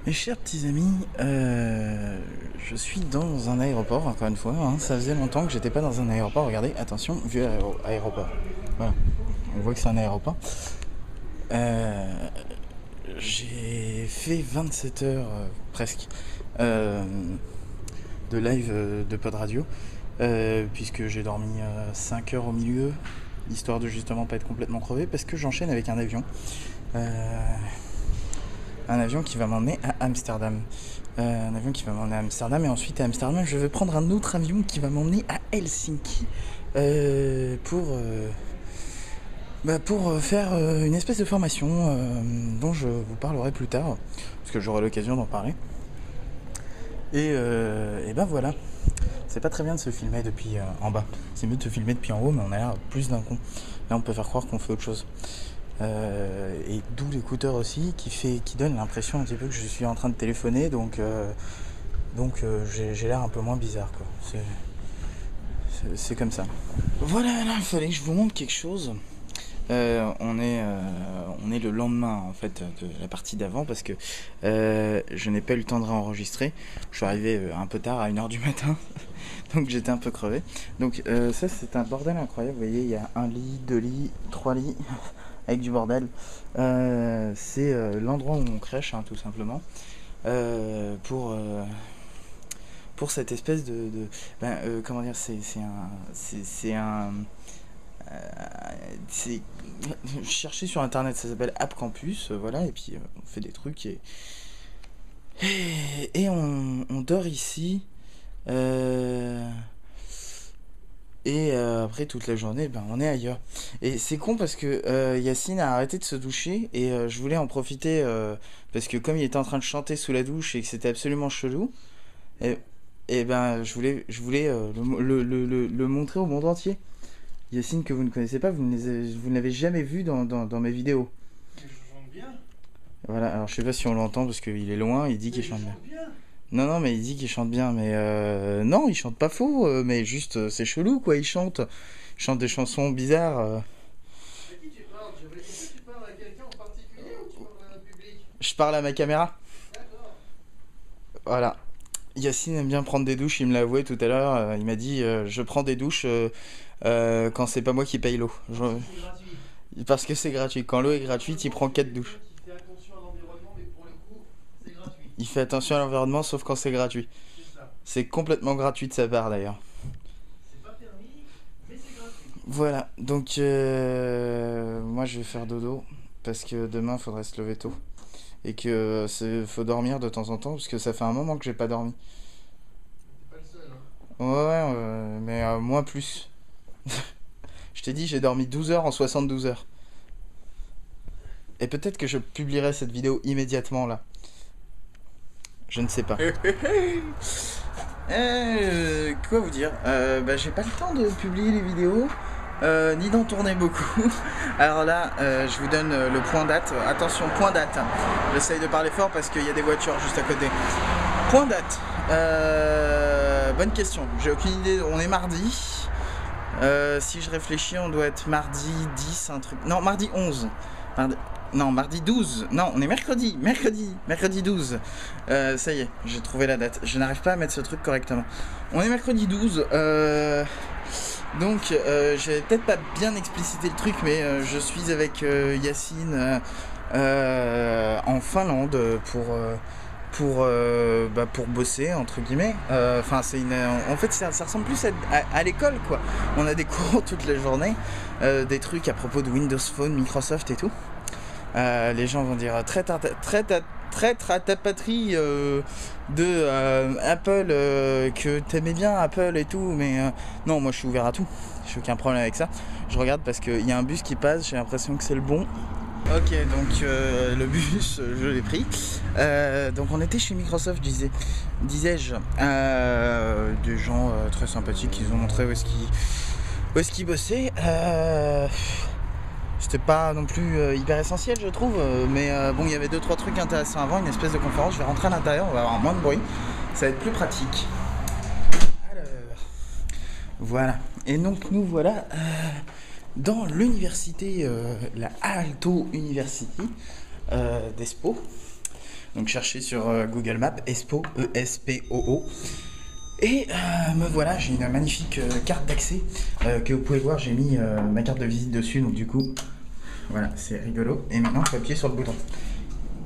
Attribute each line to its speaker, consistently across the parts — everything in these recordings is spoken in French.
Speaker 1: Mes chers petits amis, je suis dans un aéroport, encore une fois, hein. Ça faisait longtemps que j'étais pas dans un aéroport. Regardez, attention, vue aéroport. Voilà, on voit que c'est un aéroport. J'ai fait 27 heures, presque, de live de Pod Radio, puisque j'ai dormi 5 heures au milieu, histoire de justement pas être complètement crevé, parce que j'enchaîne avec un avion. Un avion qui va m'emmener à Amsterdam. Et ensuite à Amsterdam, je vais prendre un autre avion qui va m'emmener à Helsinki pour faire une espèce de formation dont je vous parlerai plus tard, parce que j'aurai l'occasion d'en parler. Et ben voilà. C'est pas très bien de se filmer depuis en bas. C'est mieux de se filmer depuis en haut, mais on a l'air plus d'un con. Là, on peut faire croire qu'on fait autre chose. Et d'où l'écouteur aussi qui donne l'impression un petit peu que je suis en train de téléphoner, donc j'ai l'air un peu moins bizarre, quoi. C'est comme ça. Voilà, là, il fallait que je vous montre quelque chose. On est le lendemain en fait de la partie d'avant, parce que je n'ai pas eu le temps de réenregistrer. Je suis arrivé un peu tard, à 1h du matin. Donc j'étais un peu crevé. Donc ça, c'est un bordel incroyable. Vous voyez, il y a un lit, 2 lits, 3 lits avec du bordel. C'est l'endroit où on crèche, hein, tout simplement, pour cette espèce comment dire, c'est chercher sur internet, ça s'appelle App Campus, voilà, et puis on fait des trucs et on dort ici, après toute la journée, on est ailleurs. Et c'est con parce que Yacine a arrêté de se doucher, et je voulais en profiter, parce que comme il était en train de chanter sous la douche et que c'était absolument chelou, et je voulais le montrer au monde entier. Yacine, que vous ne connaissez pas, vous ne l'avez jamais vu dans mes vidéos.
Speaker 2: Mais je chante bien.
Speaker 1: Voilà, alors je sais pas si on l'entend parce qu'il est loin, il dit qu'il chante bien. Non, mais il dit qu'il chante bien, mais non, il chante pas faux, mais juste c'est chelou, quoi, il chante des chansons bizarres.
Speaker 2: À qui tu parles? Est-ce que tu parles à quelqu'un en particulier ou tu parles à un public?
Speaker 1: Je parle à ma caméra.
Speaker 2: D'accord.
Speaker 1: Voilà. Yacine aime bien prendre des douches, il me l'a avoué tout à l'heure, il m'a dit je prends des douches quand c'est pas moi qui paye l'eau.
Speaker 2: C'est gratuit.
Speaker 1: Parce que c'est gratuit. Quand l'eau est gratuite, il prend 4 douches.
Speaker 2: Il fait attention à l'environnement, mais pour le coup, c'est gratuit.
Speaker 1: Il fait attention à l'environnement, sauf quand c'est gratuit.
Speaker 2: C'est ça.
Speaker 1: C'est complètement gratuit de sa part, d'ailleurs.
Speaker 2: C'est pas permis, mais c'est gratuit.
Speaker 1: Voilà, donc moi je vais faire dodo, parce que demain il faudrait se lever tôt. Et que faut dormir de temps en temps, parce que ça fait un moment que j'ai pas dormi.
Speaker 2: T'es pas le seul, hein.
Speaker 1: Ouais, mais moi plus. Je t'ai dit, j'ai dormi 12 heures en 72 heures. Et peut-être que je publierai cette vidéo immédiatement là. Je ne sais pas. Quoi vous dire, j'ai pas le temps de publier les vidéos, ni d'en tourner beaucoup. Alors là, je vous donne le point date. Attention, point date. J'essaye de parler fort parce qu'il y a des voitures juste à côté. Point date. Bonne question. J'ai aucune idée. On est mardi. Si je réfléchis, on doit être mardi 10, un truc. Non, mardi 11. Mardi 12. Non, on est mercredi 12. Ça y est, j'ai trouvé la date. Je n'arrive pas à mettre ce truc correctement. On est mercredi 12. Donc, j'ai peut-être pas bien explicité le truc, mais je suis avec Yacine en Finlande pour bosser, entre guillemets. En fait, ça ressemble plus à l'école, quoi. On a des cours toute la journée, des trucs à propos de Windows Phone, Microsoft et tout. Les gens vont dire traître à ta patrie de Apple, que t'aimais bien Apple et tout, mais non, moi je suis ouvert à tout, j'ai aucun problème avec ça. Je regarde parce qu'il y a un bus qui passe, j'ai l'impression que c'est le bon. Ok, donc le bus, je l'ai pris. Donc on était chez Microsoft, disais-je, des gens très sympathiques qui nous ont montré où est-ce qu'ils bossaient. C'était pas non plus hyper essentiel, je trouve, mais bon, il y avait 2-3 trucs intéressants avant, une espèce de conférence. Je vais rentrer à l'intérieur, on va avoir moins de bruit, ça va être plus pratique. Alors, voilà, et donc nous voilà dans l'université, la Aalto University d'Espoo. Donc cherchez sur Google Maps, Espoo, E-S-P-O-O. Et me voilà, j'ai une magnifique carte d'accès que vous pouvez voir, j'ai mis ma carte de visite dessus, donc du coup, voilà, c'est rigolo. Et maintenant, il faut appuyer sur le bouton.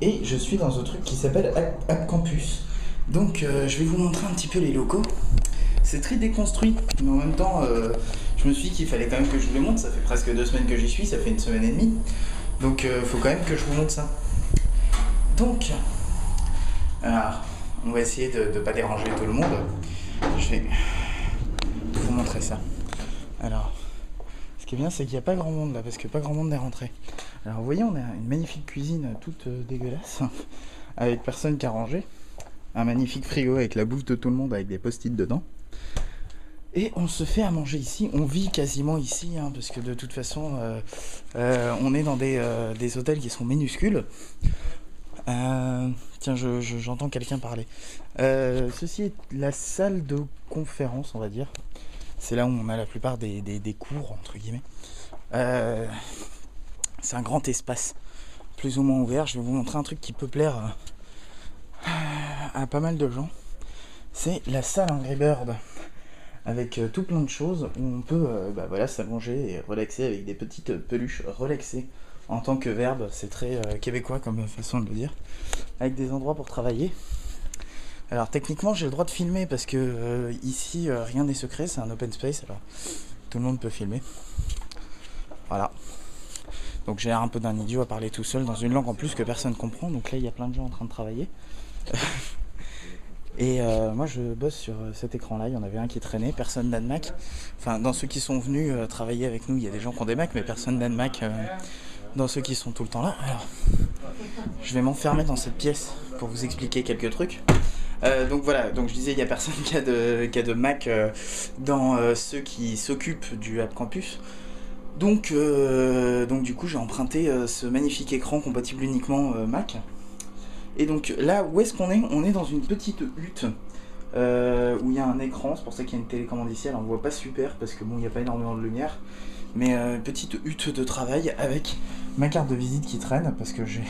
Speaker 1: Et je suis dans un truc qui s'appelle App Campus. Donc je vais vous montrer un petit peu les locaux. C'est très déconstruit, mais en même temps, je me suis dit qu'il fallait quand même que je vous le montre. Ça fait presque 2 semaines que j'y suis, ça fait 1 semaine et demie. Donc faut quand même que je vous montre ça. Donc, alors, on va essayer de ne pas déranger tout le monde. Je vais vous montrer ça. Alors, ce qui est bien, c'est qu'il n'y a pas grand monde là, parce que pas grand monde n'est rentré. Alors, vous voyez, on a une magnifique cuisine toute dégueulasse, avec personne qui a rangé. Un magnifique frigo avec la bouffe de tout le monde, avec des post-it dedans. Et on se fait à manger ici. On vit quasiment ici, hein, parce que de toute façon, on est dans des hôtels qui sont minuscules. Tiens, j'entends quelqu'un parler. Ceci est la salle de conférence, on va dire. C'est là où on a la plupart des cours, entre guillemets. C'est un grand espace, plus ou moins ouvert. Je vais vous montrer un truc qui peut plaire à pas mal de gens. C'est la salle Angry Bird, avec tout plein de choses où on peut s'allonger et relaxer avec des petites peluches relaxées. En tant que verbe, c'est très québécois comme façon de le dire. Avec des endroits pour travailler. Alors techniquement, j'ai le droit de filmer parce que ici, rien n'est secret, c'est un open space. Alors tout le monde peut filmer. Voilà. Donc j'ai l'air un peu d'un idiot à parler tout seul dans une langue en plus que personne comprend. Donc là, il y a plein de gens en train de travailler. Et moi, je bosse sur cet écran-là. Il y en avait un qui traînait, personne n'a de Mac. Enfin, dans ceux qui sont venus travailler avec nous, il y a des gens qui ont des Mac, mais personne n'a de Mac. Dans ceux qui sont tout le temps là. Alors, je vais m'enfermer dans cette pièce pour vous expliquer quelques trucs. Donc voilà, donc je disais, il n'y a personne qui a de Mac dans ceux qui s'occupent du App Campus. Donc du coup, j'ai emprunté ce magnifique écran compatible uniquement Mac. Et donc là, où est-ce qu'on est ? On est dans une petite hutte où il y a un écran. C'est pour ça qu'il y a une télécommande ici. Alors on ne voit pas super parce que bon, il n'y a pas énormément de lumière. Mais petite hutte de travail avec ma carte de visite qui traîne parce que j'ai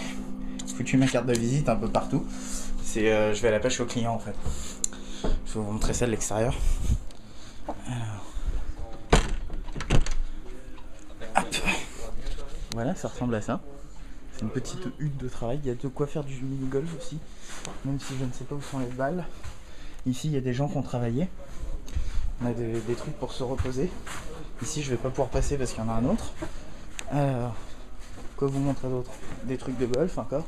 Speaker 1: foutu ma carte de visite un peu partout. Je vais à la pêche aux clients en fait. Je vais vous montrer ça de l'extérieur. Alors. Hop. Voilà, ça ressemble à ça. C'est une petite hutte de travail. Il y a de quoi faire du mini-golf aussi, même si je ne sais pas où sont les balles. Ici, il y a des gens qui ont travaillé. On a des trucs pour se reposer. Ici, je vais pas pouvoir passer parce qu'il y en a un autre. Alors, quoi vous montrer d'autre ? Des trucs de golf encore.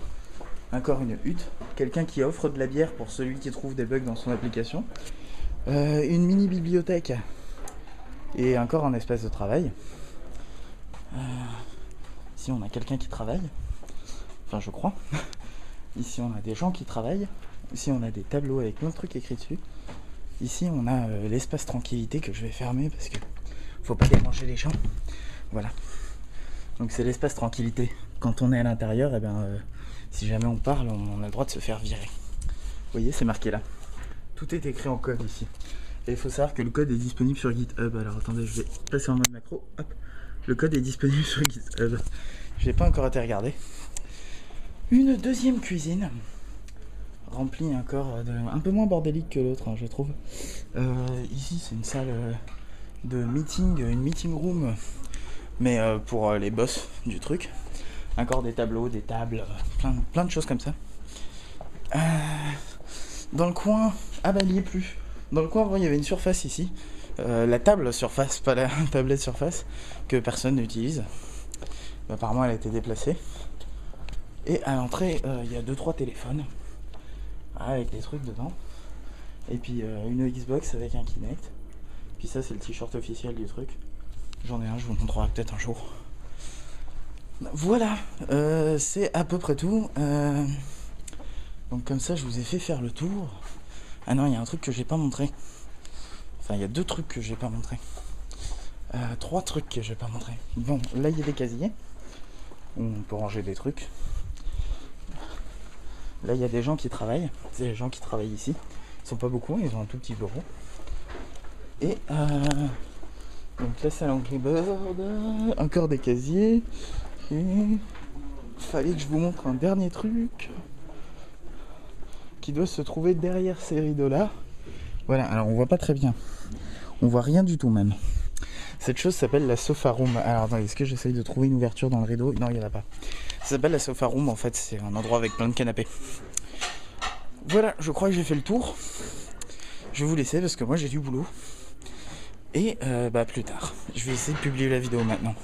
Speaker 1: Encore une hutte. Quelqu'un qui offre de la bière pour celui qui trouve des bugs dans son application. Une mini bibliothèque. Et encore un espace de travail. Ici, on a quelqu'un qui travaille. Enfin, je crois. Ici, on a des gens qui travaillent. Ici, on a des tableaux avec plein de trucs écrits dessus. Ici, on a l'espace tranquillité que je vais fermer parce que faut pas déranger les gens. Voilà. Donc c'est l'espace tranquillité. Quand on est à l'intérieur, et si jamais on parle, on a le droit de se faire virer. Vous voyez, c'est marqué là. Tout est écrit en code ici. Et il faut savoir que le code est disponible sur GitHub. Alors attendez, je vais passer en mode macro. Hop. Le code est disponible sur GitHub. Je n'ai pas encore été regardé. Une deuxième cuisine. Remplie encore un peu moins bordélique que l'autre, hein, je trouve. Ici, c'est une salle de meeting, une meeting room, mais pour les boss du truc. Encore des tableaux, des tables, plein de choses comme ça. Dans le coin, il n'y est plus. Dans le coin, avant, il y avait une surface ici. La table surface, pas la tablette surface, que personne n'utilise. Apparemment, elle a été déplacée. Et à l'entrée, il y a 2-3 téléphones. Avec des trucs dedans. Et puis une Xbox avec un Kinect. Puis ça, c'est le t-shirt officiel du truc. J'en ai un, je vous le montrerai peut-être un jour. Voilà, c'est à peu près tout. Donc comme ça, je vous ai fait faire le tour. Ah non, il y a un truc que j'ai pas montré. Enfin, il y a 2 trucs que j'ai pas montré. 3 trucs que j'ai pas montré. Bon, là, il y a des casiers. Où on peut ranger des trucs. Là, il y a des gens qui travaillent. C'est les gens qui travaillent ici. Ils sont pas beaucoup, ils ont un tout petit bureau. Et donc la salle Angry Bird, encore des casiers. Et fallait que je vous montre un dernier truc. qui doit se trouver derrière ces rideaux-là. Voilà, alors on voit pas très bien. On voit rien du tout même. Cette chose s'appelle la sofa room. Alors attendez, est-ce que j'essaye de trouver une ouverture dans le rideau? Non, il n'y en a pas. Ça s'appelle la sofa room, en fait, c'est un endroit avec plein de canapés. Voilà, je crois que j'ai fait le tour. Je vais vous laisser parce que moi j'ai du boulot. Et plus tard. Je vais essayer de publier la vidéo maintenant.